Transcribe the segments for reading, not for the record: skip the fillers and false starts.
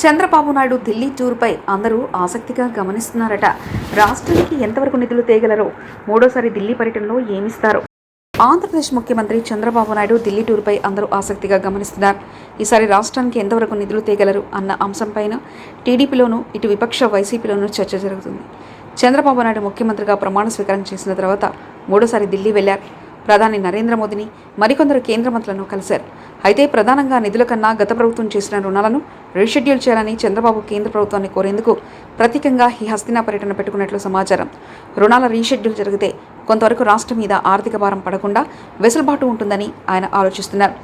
చంద్రబాబు నాయుడు ఢిల్లీ టూర్పై అందరూ ఆసక్తిగా గమనిస్తున్నారట. రాష్ట్రానికి ఎంతవరకు నిధులు తేగలరో, మూడోసారి ఢిల్లీ పర్యటనలో ఏమిస్తారో. ఆంధ్రప్రదేశ్ ముఖ్యమంత్రి చంద్రబాబు నాయుడు ఢిల్లీ టూర్పై అందరూ ఆసక్తిగా గమనిస్తున్నారు. ఈసారి రాష్ట్రానికి ఎంతవరకు నిధులు తేగలరు అన్న అంశంపైన టీడీపీలోనూ ఇటు విపక్ష వైసీపీలోనూ చర్చ జరుగుతుంది. చంద్రబాబు నాయుడు ముఖ్యమంత్రిగా ప్రమాణ స్వీకారం చేసిన తర్వాత మూడోసారి ఢిల్లీ వెళ్లారు. ప్రధాని నరేంద్ర మోదీని మరికొందరు కేంద్ర మంత్రులను కలిశారు. అయితే ప్రధానంగా నిధుల కన్నా గత ప్రభుత్వం చేసిన రుణాలను రీషెడ్యూల్ చేయాలని చంద్రబాబు కేంద్ర ప్రభుత్వాన్ని కోరేందుకు ప్రత్యేకంగా ఈ హస్తినా పర్యటన పెట్టుకున్నట్లు సమాచారం. రుణాల రీషెడ్యూల్ జరిగితే కొంతవరకు రాష్ట్రం మీద ఆర్థిక భారం పడకుండా వెసులుబాటు ఉంటుందని ఆయన ఆలోచిస్తున్నారు.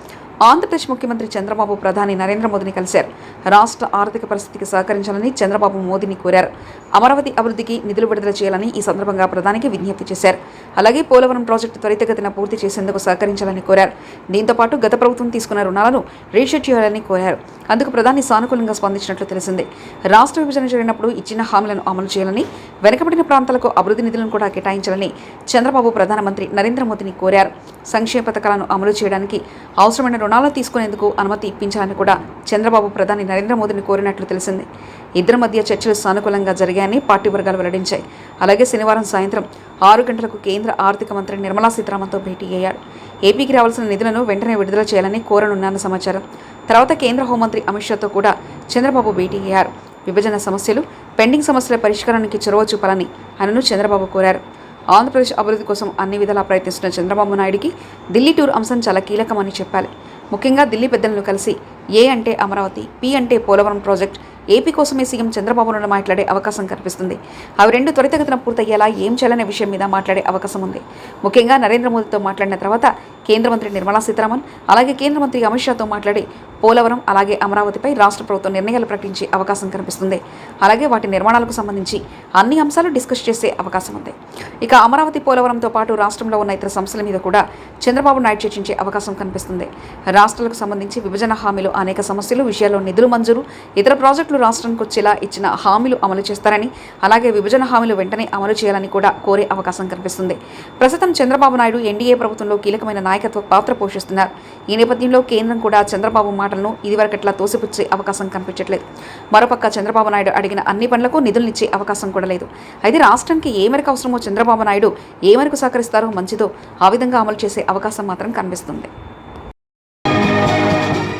ఆంధ్రప్రదేశ్ ముఖ్యమంత్రి చంద్రబాబు ప్రధాని నరేంద్ర మోదీని కలిశారు. రాష్ట్ర ఆర్థిక పరిస్థితికి సహకరించాలని చంద్రబాబు మోదీని కోరారు. అమరావతి అభివృద్ధికి నిధులు విడుదల చేయాలని ఈ సందర్భంగా ప్రధానికి విజ్ఞప్తి చేశారు. అలాగే పోలవరం ప్రాజెక్టు త్వరితగతిన పూర్తి చేసేందుకు సహకరించాలని కోరారు. దీంతో పాటు గత ప్రభుత్వం తీసుకున్న రుణాలను రీషెడ్యూల్ చేయాలని కోరారు. అందుకు ప్రధాని సానుకూలంగా స్పందించినట్లు తెలిసింది. రాష్ట్ర విభజన జరిగినప్పుడు ఇచ్చిన హామీలను అమలు చేయాలని, వెనుకబడిన ప్రాంతాలకు అభివృద్ధి నిధులను కూడా కేటాయించాలని చంద్రబాబు ప్రధానమంత్రి నరేంద్ర మోదీని కోరారు. సంక్షేమ పథకాలను అమలు చేయడానికి అవసరమైన రుణాలు తీసుకునేందుకు అనుమతి ఇప్పించాలని కూడా చంద్రబాబు ప్రధాని నరేంద్ర మోదీని కోరినట్లు తెలిసింది. ఇద్దరి మధ్య చర్చలు సానుకూలంగా జరిగాయని పార్టీ వర్గాలు వెల్లడించాయి. అలాగే శనివారం సాయంత్రం 6 గంటలకు కేంద్ర ఆర్థిక మంత్రి నిర్మలా సీతారామన్తో భేటీ అయ్యారు. ఏపీకి రావాల్సిన నిధులను వెంటనే విడుదల చేయాలని కోరనున్నారన్న సమాచారం. తర్వాత కేంద్ర హోంమంత్రి అమిత్ షాతో కూడా చంద్రబాబు భేటీ అయ్యారు. విభజన సమస్యలు, పెండింగ్ సమస్యల పరిష్కారానికి చొరవ చూపాలని ఆయనను చంద్రబాబు కోరారు. ఆంధ్రప్రదేశ్ అభివృద్ధి కోసం అన్ని విధాలా ప్రయత్నిస్తున్న చంద్రబాబు నాయుడికి ఢిల్లీ టూర్ అంశం చాలా కీలకమని చెప్పాలి. ముఖ్యంగా ఢిల్లీ పెద్దలను కలిసి ఏ అంటే అమరావతి, పి అంటే పోలవరం ప్రాజెక్ట్, ఏపీ కోసమే సీఎం చంద్రబాబు నాయుడు మాట్లాడే అవకాశం కనిపిస్తుంది. అవి రెండు త్వరితగతిన పూర్తయ్యేలా ఏం చేయాలనే విషయం మీద మాట్లాడే అవకాశం ఉంది. ముఖ్యంగా నరేంద్ర మోదీతో మాట్లాడిన తర్వాత కేంద్ర మంత్రి నిర్మలా సీతారామన్, అలాగే కేంద్ర మంత్రి అమిత్ షాతో మాట్లాడి పోలవరం అలాగే అమరావతిపై రాష్ట్ర ప్రభుత్వం నిర్ణయాలు ప్రకటించే అవకాశం కనిపిస్తుంది. అలాగే వాటి నిర్మాణాలకు సంబంధించి అన్ని అంశాలు డిస్కస్ చేసే అవకాశం ఉంది. ఇక అమరావతి, పోలవరంతో పాటు రాష్ట్రంలో ఉన్న ఇతర సమస్యల మీద కూడా చంద్రబాబు నాయుడు చర్చించే అవకాశం కనిపిస్తుంది. రాష్ట్రాలకు సంబంధించి విభజన హామీలు, అనేక సమస్యలు, విషయాల్లో నిధులు మంజూరు, ఇతర ప్రాజెక్టులు రాష్ట్రానికి వచ్చేలా ఇచ్చిన హామీలు అమలు చేస్తారని, అలాగే విభజన హామీలు వెంటనే అమలు చేయాలని కూడా కోరే అవకాశం కనిపిస్తుంది. ప్రస్తుతం చంద్రబాబు నాయుడు ఎన్డీఏ ప్రభుత్వంలో కీలకమైన నాయకత్వ పాత్ర పోషిస్తున్నారు. ఈ నేపథ్యంలో కేంద్రం కూడా చంద్రబాబు మాటలను ఇదివరకట్లా తోసిపుచ్చే అవకాశం కనిపించట్లేదు. మరోపక్క చంద్రబాబు నాయుడు అడిగిన అన్ని పనులకు నిధులనిచ్చే అవకాశం కూడా లేదు. అయితే రాష్ట్రానికి ఏ మేరకు అవసరమో చంద్రబాబు నాయుడు ఏ మేరకు సహకరిస్తారో మంచిదో ఆ విధంగా అమలు చేసే అవకాశం మాత్రం కనిపిస్తుంది.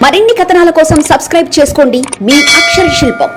మరిన్ని కథనాల కోసం సబ్స్క్రైబ్ చేసుకోండి మీ అక్షర శిల్పం.